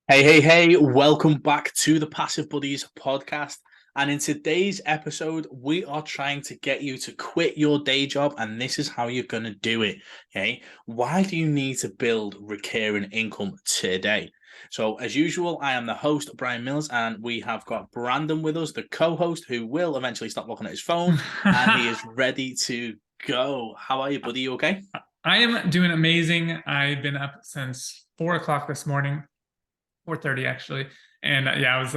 Hey, welcome back to the Passive Buddies podcast. And in today's episode, we are trying to get you to quit your day job, and this is how you're going to do it. Okay. Why do you need to build recurring income today? So, as usual, I am the host, Brian Mills, and we have got Brandon with us, the co host, who will eventually stop looking at his phone, and he is ready to go. How are you, buddy? You okay? I am doing amazing. I've been up since 4 o'clock this morning, 4:30 actually, and I was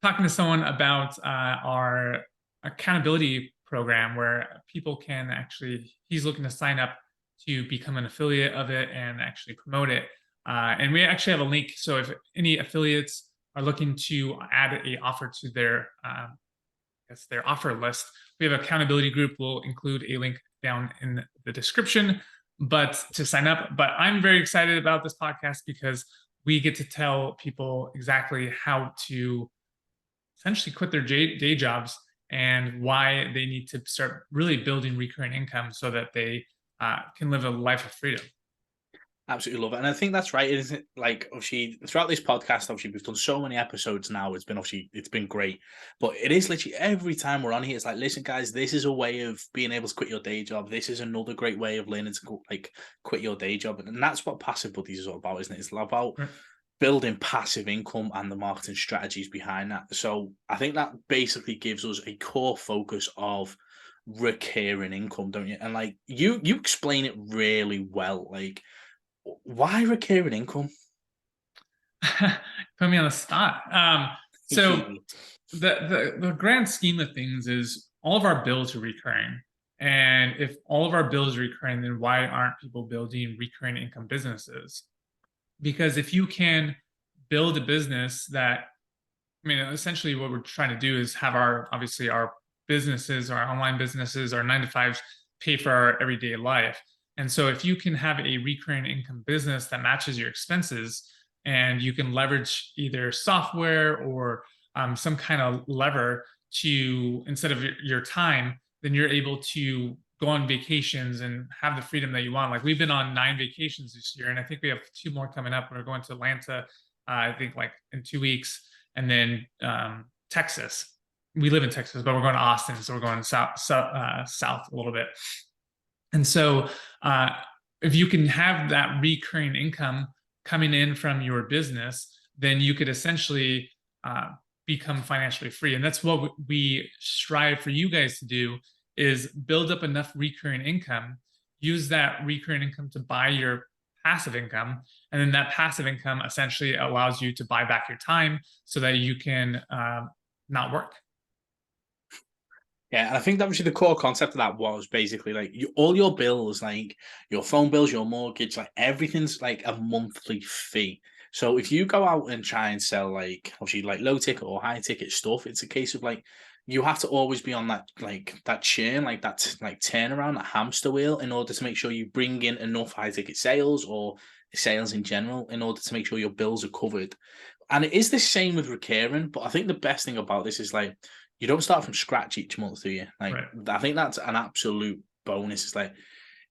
talking to someone about our accountability program where people can actually. He's looking to sign up to become an affiliate of it and actually promote it. And we actually have a link. So if any affiliates are looking to add a offer to their offer list. We have an accountability group. We'll include a link down in the description, but to sign up. But I'm very excited about this podcast because we get to tell people exactly how to essentially quit their day jobs and why they need to start really building recurring income so that they can live a life of freedom. Absolutely love it. And I think that's right. It isn't like obviously throughout this podcast, obviously we've done so many episodes now. It's been great. But it is literally every time we're on here, it's like, listen, guys, this is a way of being able to quit your day job. This is another great way of learning to quit your day job. And that's what Passive Buddies is all about, isn't it? It's about Right. building passive income and the marketing strategies behind that. So I think that basically gives us a core focus of recurring income, don't you? And like you explain it really well. Like why recurring income? Put me on the spot. So the grand scheme of things is all of our bills are recurring. And if all of our bills are recurring, then why aren't people building recurring income businesses? Because if you can build a business that, I mean, essentially what we're trying to do is have obviously our businesses, our online businesses, our 9 to 5s pay for our everyday life. And so if you can have a recurring income business that matches your expenses and you can leverage either software or some kind of lever to, instead of your time, then you're able to go on vacations and have the freedom that you want. Like we've been on 9 vacations this year, and I think we have 2 more coming up. We're going to Atlanta, I think like in 2 weeks, and then Texas. We live in Texas, but we're going to Austin, so we're going south a little bit. And so, uh, if you can have that recurring income coming in from your business, then you could essentially become financially free. And that's what we strive for you guys to do: is build up enough recurring income, use that recurring income to buy your passive income, and then that passive income essentially allows you to buy back your time so that you can not work. Yeah, and I think that was the core concept of that was basically like all your bills, like your phone bills, your mortgage, like everything's like a monthly fee. So if you go out and try and sell like obviously like low ticket or high ticket stuff, it's a case of like you have to always be on that churn, like that turnaround, that hamster wheel, in order to make sure you bring in enough high ticket sales or sales in general in order to make sure your bills are covered. And it is the same with recurring, but I think the best thing about this is like you don't start from scratch each month, do you? Like Right. I think that's an absolute bonus. It's like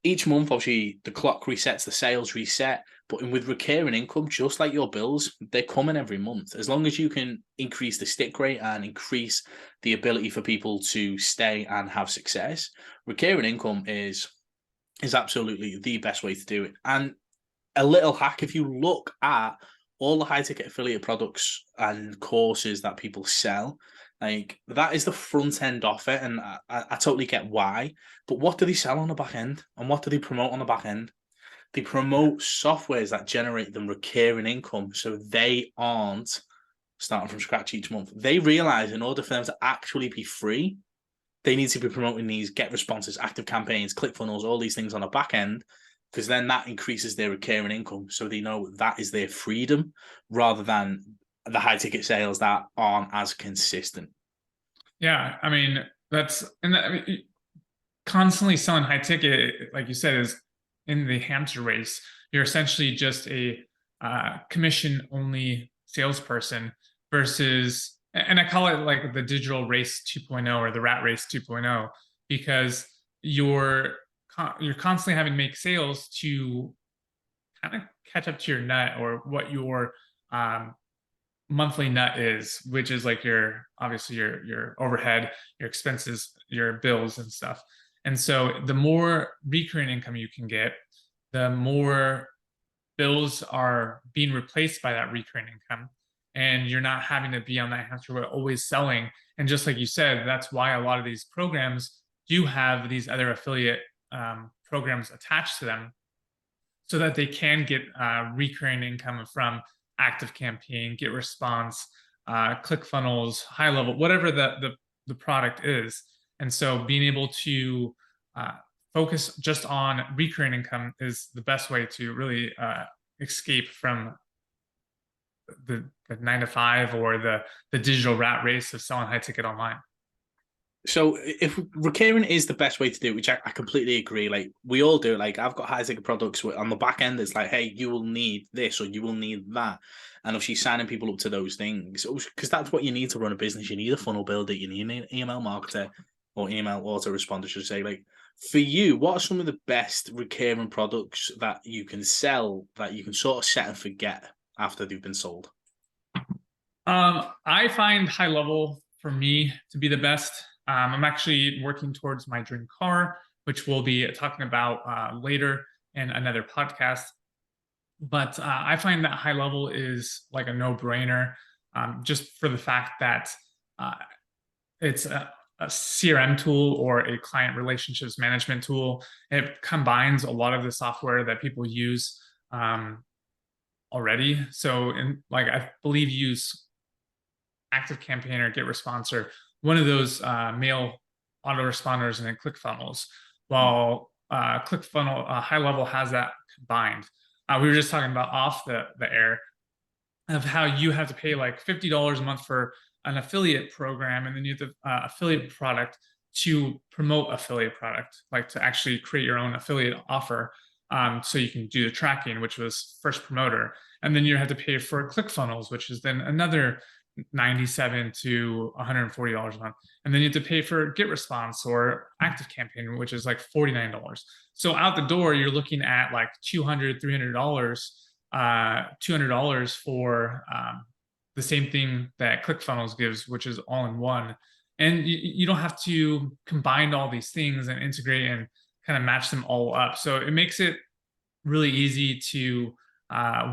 each month, obviously, the clock resets, the sales reset. But with recurring income, just like your bills, they're coming every month. As long as you can increase the stick rate and increase the ability for people to stay and have success, recurring income is absolutely the best way to do it. And a little hack, if you look at all the high ticket affiliate products and courses that people sell, like that is the front end of it, and I totally get why. But what do they sell on the back end, and what do they promote on the back end? They promote softwares that generate them recurring income, so they aren't starting from scratch each month. They realize in order for them to actually be free, they need to be promoting these get responses, active campaigns, click funnels, all these things on the back end, because then that increases their recurring income. So they know that is their freedom rather than the high ticket sales that aren't as consistent. Yeah, I mean I mean, constantly selling high ticket, like you said, is in the hamster race. You're essentially just a commission only salesperson versus, and I call it like the digital race 2.0 or the rat race 2.0, because you're constantly having to make sales to kind of catch up to your nut, or what your monthly nut is, which is like your, obviously your overhead, your expenses, your bills and stuff. And so the more recurring income you can get, the more bills are being replaced by that recurring income, and you're not having to be on that hamster wheel always selling. And just like you said, that's why a lot of these programs do have these other affiliate programs attached to them, so that they can get recurring income from ActiveCampaign, Get Response, ClickFunnels, High Level, whatever the product is. And so being able to focus just on recurring income is the best way to really escape from the 9 to 5 or the digital rat race of selling high ticket online. So if recurring is the best way to do it, which I completely agree, like we all do, like I've got high ticket products on the back end. It's like, hey, you will need this or you will need that. And if she's signing people up to those things, because that's what you need to run a business. You need a funnel builder, you need an email marketer or email autoresponder, should say. Like for you, what are some of the best recurring products that you can sell that you can sort of set and forget after they've been sold? I find High Level for me to be the best. I'm actually working towards my dream car, which we'll be talking about later in another podcast. But I find that High Level is like a no-brainer, just for the fact that it's a CRM tool or a client relationships management tool. It combines a lot of the software that people use already. So, I believe use ActiveCampaign or Get Response or one of those mail autoresponders, and then ClickFunnels. While ClickFunnel High Level has that combined. We were just talking about off the air of how you have to pay like $50 a month for an affiliate program, and then you have the affiliate product to promote affiliate product, like to actually create your own affiliate offer. So you can do the tracking, which was First Promoter, and then you have to pay for ClickFunnels, which is then another $97 to $140 a month, and then you have to pay for Get Response or ActiveCampaign, which is like $49. So out the door, you're looking at like $200, $300 for the same thing that ClickFunnels gives, which is all in one. And you don't have to combine all these things and integrate and kind of match them all up. So it makes it really easy to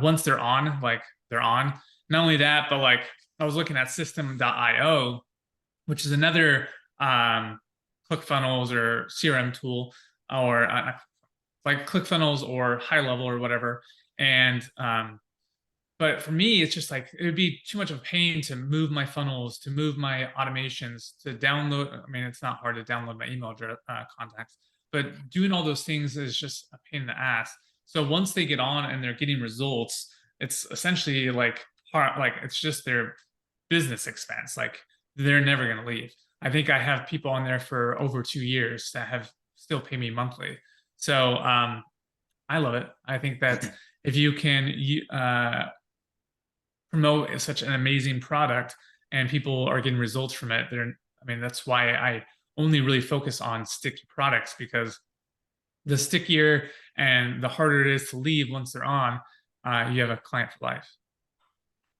once they're on, like they're on. Not only that, but like I was looking at System.io, which is another ClickFunnels or CRM tool, or like ClickFunnels or High Level or whatever. And but for me, it's just like it would be too much of a pain to move my funnels, to move my automations, to download. I mean, it's not hard to download my email contacts, but doing all those things is just a pain in the ass. So once they get on and they're getting results, it's essentially like it's just their business expense. Like they're never going to leave. I think I have people on there for over 2 years that have still pay me monthly. So I love it. I think that if you can promote such an amazing product and people are getting results from it, that's why I only really focus on sticky products, because the stickier and the harder it is to leave once they're on, you have a client for life.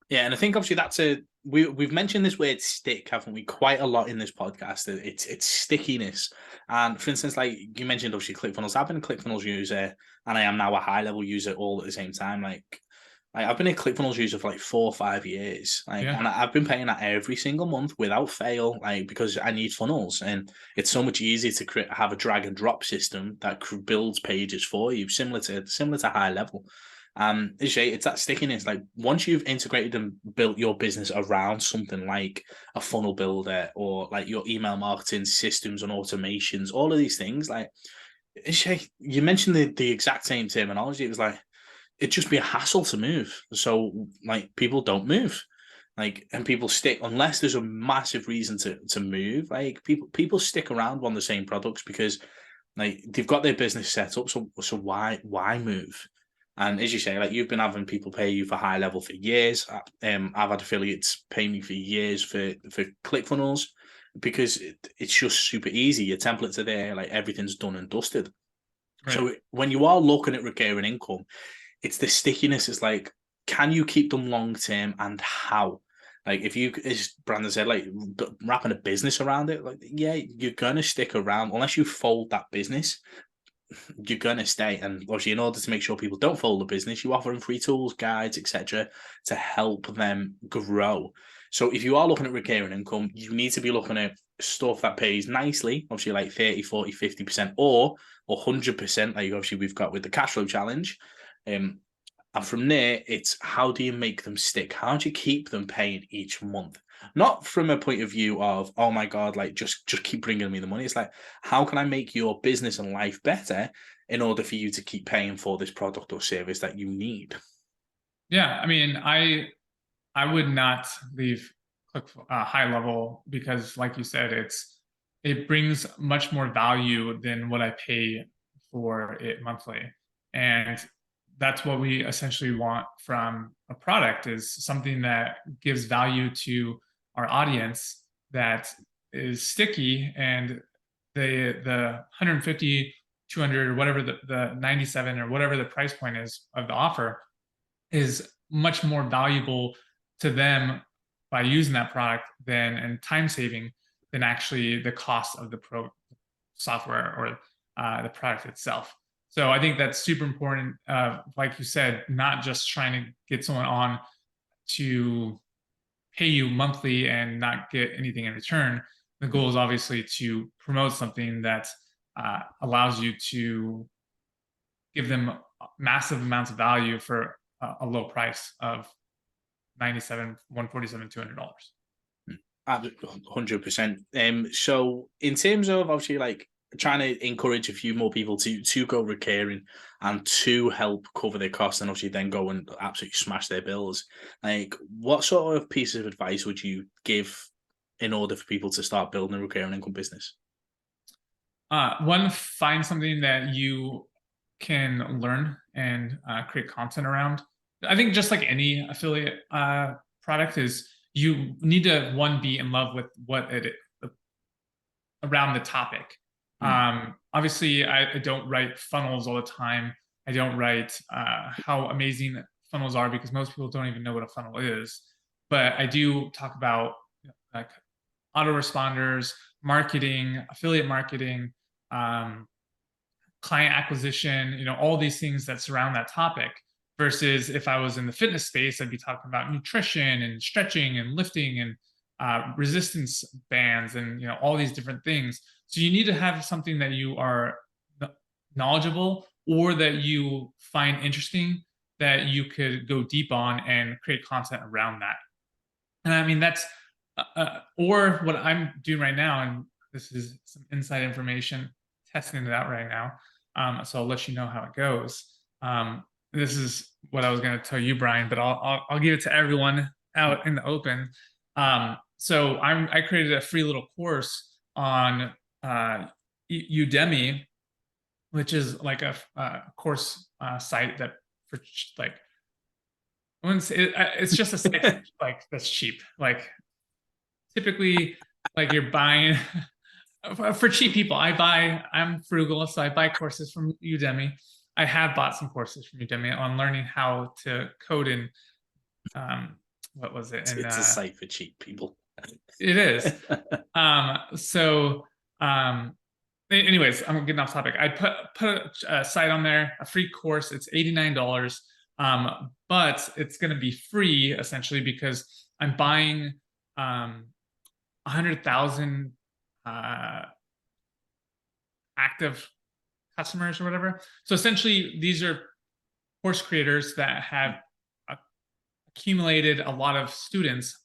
Yeah, and I think obviously we've mentioned this word stick, haven't we, quite a lot in this podcast. It's stickiness. And for instance, like you mentioned, obviously ClickFunnels. I've been a ClickFunnels user, and I am now a High Level user all at the same time. Like I've been a ClickFunnels user for like 4 or 5 years. And I've been paying that every single month without fail, because I need funnels, and it's so much easier to have a drag and drop system that builds pages for you, similar to High Level. It's that stickiness. Like once you've integrated and built your business around something like a funnel builder or like your email marketing systems and automations, all of these things, like you mentioned the exact same terminology. It was like it'd just be a hassle to move. So like people don't move. And people stick unless there's a massive reason to move. Like people stick around on the same products because like they've got their business set up. So why move? And as you say, like you've been having people pay you for High Level for years. I've had affiliates pay me for years for ClickFunnels because it's just super easy. Your templates are there, like everything's done and dusted. Right. So when you are looking at recurring income, it's the stickiness. It's like, can you keep them long term, and how? Like, if you, as Brandon said, like wrapping a business around it, like, yeah, you're gonna stick around unless you fold that business. You're gonna stay, and obviously, in order to make sure people don't fold the business, you offer them free tools, guides, etc., to help them grow. So, if you are looking at recurring income, you need to be looking at stuff that pays nicely, obviously, like 30, 40, 50%, or 100%, like obviously we've got with the cash flow challenge. And from there, it's how do you make them stick? How do you keep them paying each month? Not from a point of view of, oh my God, like just keep bringing me the money. It's like, how can I make your business and life better in order for you to keep paying for this product or service that you need? Yeah, I mean, I would not leave Click high level because, like you said, it brings much more value than what I pay for it monthly, and that's what we essentially want from a product is something that gives value to our audience that is sticky, and the 150, 200, or whatever the 97 or whatever the price point is of the offer is much more valuable to them by using that product than and time saving than actually the cost of the pro software or the product itself. So I think that's super important. Like you said, not just trying to get someone on to pay you monthly and not get anything in return. The goal is obviously to promote something that allows you to give them massive amounts of value for a low price of 97, 147, $200. 100%. So in terms of obviously like trying to encourage a few more people to go recurring and to help cover their costs and obviously then go and absolutely smash their bills, like what sort of piece of advice would you give in order for people to start building a recurring income business? One, find something that you can learn and create content around. I think just like any affiliate product is you need to one be in love with what it around the topic. Obviously, I don't write funnels all the time. I don't write how amazing funnels are because most people don't even know what a funnel is. But I do talk about like autoresponders, marketing, affiliate marketing, client acquisition, all these things that surround that topic. Versus if I was in the fitness space, I'd be talking about nutrition and stretching and lifting and resistance bands and all these different things. So you need to have something that you are knowledgeable or that you find interesting that you could go deep on and create content around that. And I mean that's or what I'm doing right now, and this is some inside information, testing it out right now. So I'll let you know how it goes. This is what I was going to tell you, Brian, but I'll give it to everyone out in the open. So I created a free little course on Udemy, which is like a course site that for like it's just a site like that's cheap. Like typically, like you're buying for cheap people. I'm frugal, so I buy courses from Udemy. I have bought some courses from Udemy on learning how to code in what was it? It's a site for cheap people. It is. Anyways, I'm getting off topic. I put a site on there, a free course. It's $89, but it's going to be free essentially because I'm buying 100,000 active customers or whatever. So essentially, these are course creators that have accumulated a lot of students,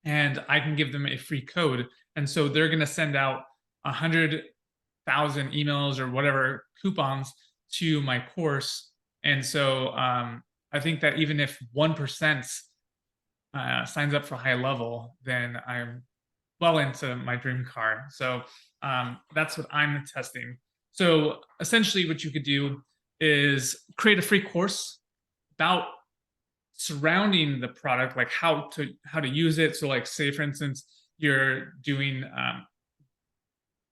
and I can give them a free code. And so they're going to send out 100,000 emails or whatever coupons to my course. And so I think that even if 1% signs up for high level, then I'm well into my dream car. So that's what I'm testing. So essentially what you could do is create a free course about surrounding the product, like how to use it. So like say for instance, you're doing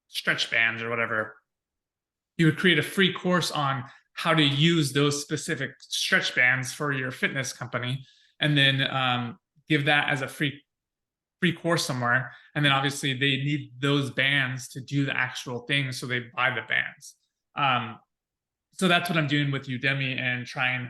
stretch bands or whatever. You would create a free course on how to use those specific stretch bands for your fitness company, and then give that as a free course somewhere. And then obviously they need those bands to do the actual thing, so they buy the bands. So that's what I'm doing with Udemy, and trying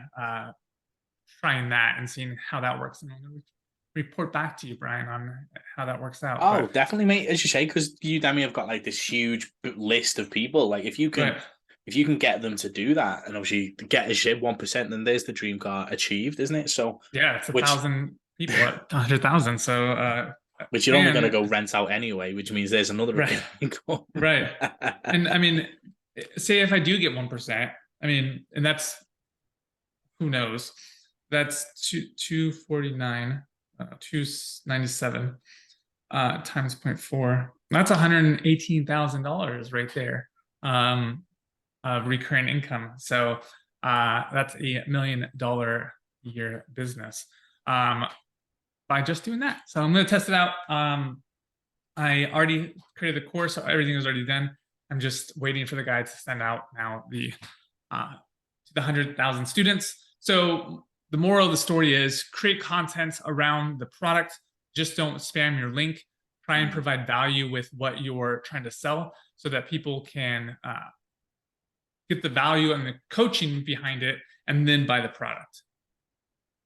that and seeing how that works. And I'm going to report back to you, Brian, on how that works out. Oh, definitely, mate. As you say, because Udemy have got like this huge list of people. Like if you can, Right. if you can get them to do that, and obviously get a shit 1%, then there's the dream car achieved, isn't it? So, Yeah, it's which 1,000 people at 100,000. So, which you're only going to and go rent out anyway, which means there's another right, income. right. And I mean, say if I do get 1%, I mean, and that's, who knows, that's 249, 297 times 0.4. That's $118,000 right there. Recurring income. So that's $1 million a year business by just doing that. So I'm going to test it out. I already created the course, so everything is already done. I'm just waiting for the guys to send out now to the 100,000 students. So the moral of the story is create content around the product. Just don't spam your link. Try and provide value with what you're trying to sell, so that people can get the value and the coaching behind it, and then buy the product.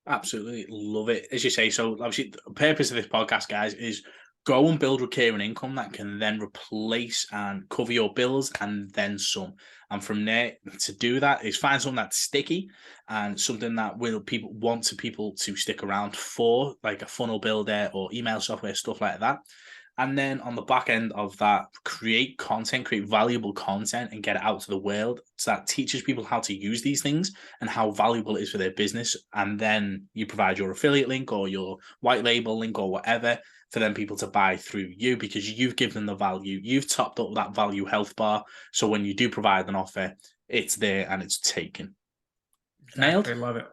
Absolutely love it. As you say, so obviously the purpose of this podcast, guys, is go and build recurring income that can then replace and cover your bills and then some. And from there, to do that is find something that's sticky and something that people to stick around for, like a funnel builder or email software, stuff like that. And then on the back end of that, create valuable content, and get it out to the world. So that teaches people how to use these things and how valuable it is for their business. And then you provide your affiliate link or your white label link or whatever for them people to buy through you, because you've given them the value. You've topped up that value health bar. So when you do provide an offer, it's there and it's taken. Exactly. Nailed. I love it.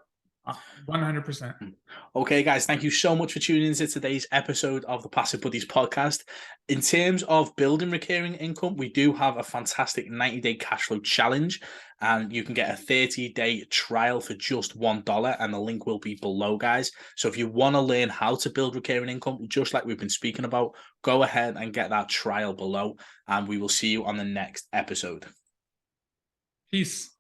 100%. Okay, guys, thank you so much for tuning into today's episode of the Passive Buddies podcast. In terms of building recurring income, we do have a fantastic 90-day cash flow challenge, and you can get a 30-day trial for just $1, and the link will be below, guys. So if you want to learn how to build recurring income, just like we've been speaking about, go ahead and get that trial below, and we will see you on the next episode. Peace.